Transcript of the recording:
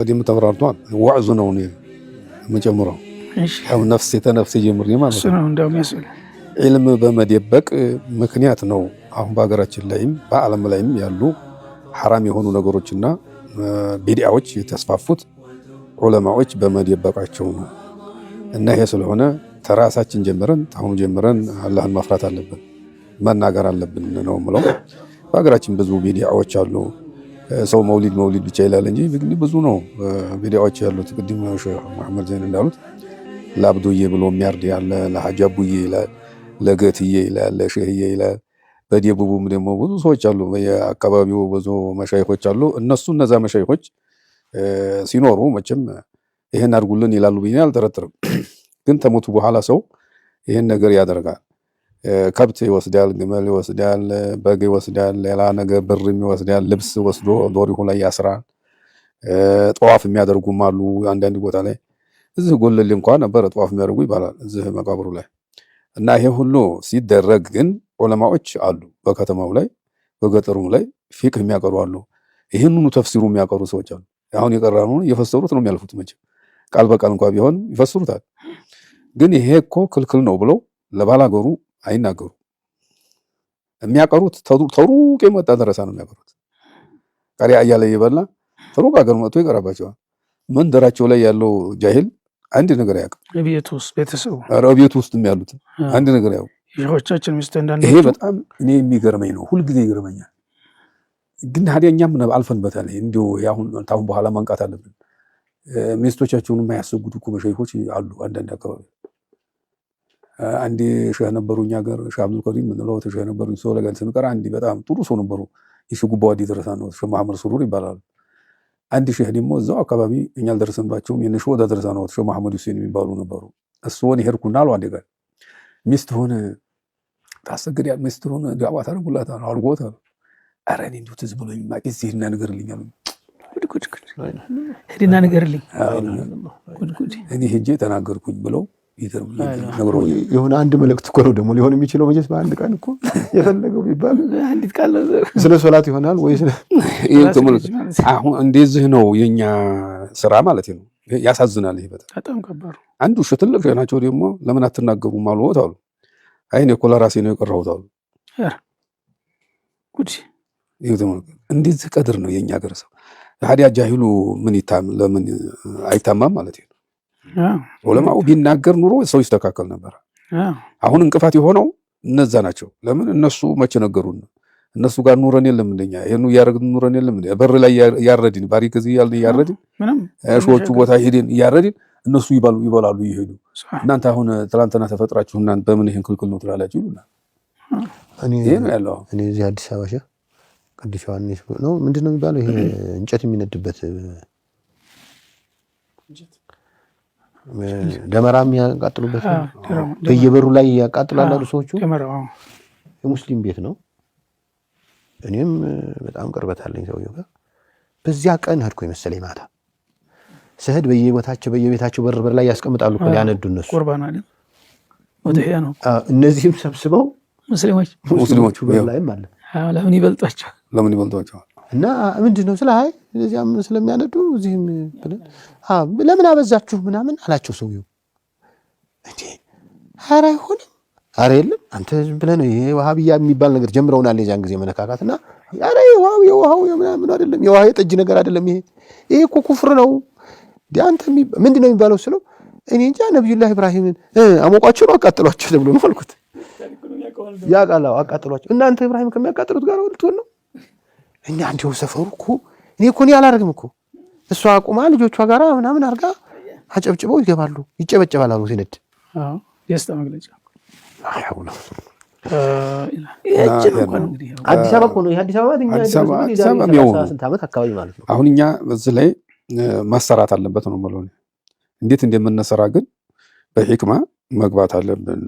قديم تبررتوان وعزنوني مجمرة أو نفسي تنفسي جمرني ما سنة عندهم يسأل علم بمديبك مكنيات نو أهم باقرات اللعيم بعلم اللعيم يالو حرام يهونو نقروتشنا بدعوش يتصفافوت علماء بمديبك عشونه إنه يسأل هنا تراساتين جمرن تهم جمرن الله المفرات اللبن ما ناقر اللبن نوم لهم باقراتين بزو بدعوش يالو ሰው መውሊድ ብቻ ይላል እንጂ ብዙ ነው ቪዲዮዎች ያሉት ቅድም ሼህ መሐመድ ዘይን እንዳሉት ለአብዱዬ ብሎ የሚያርድ ያለ ለሐጃቡዬ ይላል ለገትዬ ይላል ለሼህዬ ይላል በደቡብም ደግሞ ብዙ ሰዎች አሉ በየአካባቢው ብዙ መሻይኾች አሉ እነዛ መሻይኾች ሲኖሩ መቼም ይሄን አድርጉልን ይላሉ ብዬ አልጠረጥርም ግን ተሞቱ በኋላ ሰው ይሄን ነገር ያደርጋል ከብት ይወስዳል ግመል ይወስዳል በግ ይወስዳል ሌላ ነገር ብርም ይወስዳል ልብስ ወስዶ ዶሪሁ ላይ ያስራል ጧፍ የሚያደርጉም አሉ አንዳንድ ቦታ ላይ እዚህ ጎለል እንኳን ነበር ጧፍ የሚያደርጉ ይባላል እዚህ መቃብሩ ላይ እና ይሄ ሁሉ ሲደረግ ግን ዑለማዎች አሉ በከተማው ላይ በገጠሩም ላይ ፊቅህ የሚያቀሩ አሉ ይሄንኑ ተፍሲሩ የሚያቀሩ ሰዎች አሉ አሁን የቀራነውን እየፈሰሩት ነው የሚያልፉት መቼ ቃል በቃል እንኳን ቢሆን ይፈስሩታል ግን ይሄ እኮ ክልክል ነው ብለው ለባላገሩ አይናገሩ የሚያቀሩት ተሩቅ የመጣ ደረሳ ነው የሚያቀሩት ቃሪያ እያለ ይበላ ተሩቅ አገር መጥቶ ይቀራባቸዋል መንደራቸው ላይ ያለው ጃሂል አንድ ነገር ያውቃል ቤት ውስጥ የሚያሉት አንድ ነገር ያው ይሆቻችን ሚስተንዳንድ ይሄ በጣም እኔ የሚገርመኝ ነው ሁሉ ጊዜ ይገርመኛል ግን ሀዲያኛም ነው አልፈንበታል እንዲሁ ታሁን በኋላ ማንቃት አለብን ሚስቶቻቸውን የማያሰጉት እኮ መሸይኾች አሉ አንዳንድ አካባቢ አንዲ ሼህ ነበሩኛ ጋር ሼህ አብዱል ከሪም ምንለው ሼህ ነበሩኝ ሰው ለጋን ስንቀር አንዲ በጣም ጥሩ ሰው ነበሩ ይሽጉባው አዲ ደረሳ ነው ሼህ መሐመድ ሱሩር ይባላል አንዲ ሼህ ደግሞ እዛው አካባቢ እኛል ደረሰንባቸው የነሹ ወደ ደረሳ ነው ሼህ መሐመድ ሁሴን የሚባሉ ነበሩ እሱን ይሄርኩና አሉ አንዲ ጋር ሚስት ሆነ ታሰግድ ያ ሚስት ሆነ ዳዋ ታረጉላታ አልጎታ አረኒ እንዴ ትዝ ብሎኝ ማቂስ ይሄና ነገርልኝ አሉ ጉድ ሄዲና ነገርልኝ እኔ ሄጄ ተናገርኩኝ ብለው የሆነ አንድ መልእክት እኮ ነው ደግሞ ሊሆን የሚችለው መቼስ በአንድ ቀን እኮ የፈለገው ቢባል አንዲት ቃል ስለ ሶላት ይሆናል ወይስ አሁን እንደዚህ ነው የኛ ስራ ማለት ነው ያሳዝናል ይሄ በጣም ከባድ አንዱ ትልቅ ናቸው ደግሞ ለምን አትናገሩም አሉት አሉ አይኔ እኮ ለራሴ ነው የቀረሁት አሉ ጉድ እንደዚህ ቀድር ነው የኛ ሀገር ሰው ሀዲያ ጃሂሉ ምን ለምን አይታማም ማለት ነው ዑለማው ቢናገር ኑሮ ሰው ይስተካከል ነበር አሁን እንቅፋት የሆነው እነዛ ናቸው ለምን እነሱ መቼ ነገሩን እነሱ ጋር ኑረን የለም እንደኛ ይሄን ያረግን ኑረን የለም እንደ በር ላይ ያረድን ባሪክ እዚህ ያልን ያረድን ሾቹ ቦታ ሄደን ያረድን እነሱ ይበላሉ ይሄዱ እናንተ አሁን ትላንትና ተፈጥራችሁ እናንተ በምን ይሄን ክልክል ነው ትላላችሁ ይሉና እኔ እዚህ አዲስ አበባ ሸህ ቅዱስ ዮሐንስ ነው ምንድነው የሚባለው ይሄ እንጨት የሚነድበት ደመራም ያቃጥሉበት በየበሩ ላይ ያቃጥላሉ ሰዎቹ የሙስሊም ቤት ነው እኔም በጣም ቅርበት አለኝ ሰውየው ጋር በዚያ ቀን ሄድኩ መሰለኝ ማታ ሰህድ በየቤታቸው በር ላይ ያስቀምጣሉ እኮ ያነዱ እነሱ ቁርባን አይደል ወደያ ነው እነዚህም ሰብስበው ሙስሊሞቹ ላይም አለ ለምን ይበልጧቸው እና ምንድነው ስለሃይ እዚያም ስለሚያነዱ እዚህም ለምን አበዛችሁ ምናምን አላቸው ሰውየው እንዴ ሐራ ይሁን ሐራ የለም አንተ ዝም ብለህ ነው ይሄ ወሃቢያ የሚባል ነገር ጀምረውናል የዛን ጊዜ መነካካትና ሐራ የውሃው ምናምን አይደለም የውሃ የጠጅ ነገር አይደለም ይሄ እኮ ኩፍር ነው ዲያንተ ምንድነው የሚባለው ስለው እኔ እንጃ ነብዩላህ ኢብራሂምን አሞቋቸው ነው አቃጥሏቸው ተብሎ ነው አልኩት ያቃላው አቃጥሏቸው እናንተ ኢብራሂም ከሚያቃጥሉት ጋር ወልቶን ነው እኛ አንዴው ሰፈሩ እኮ እኔ እኮ ያላረግም እኮ እሷ አቁማ ልጆቿ ጋራ ምናምን አርጋ አጨብጭበው ይገባሉ ይጨበጨባሉ ሲነድ የስታ መግለጫ አይሁን አዲስ አበባ ነው አዲስ አበባ ስንት ዓመት አካባቢ ማለት ነው አሁን እኛ እዚህ ላይ ማሰራት አለበት ነው ማለት ነው እንዴት እንደምንሰራ ግን በሂክማ መግባት አለብን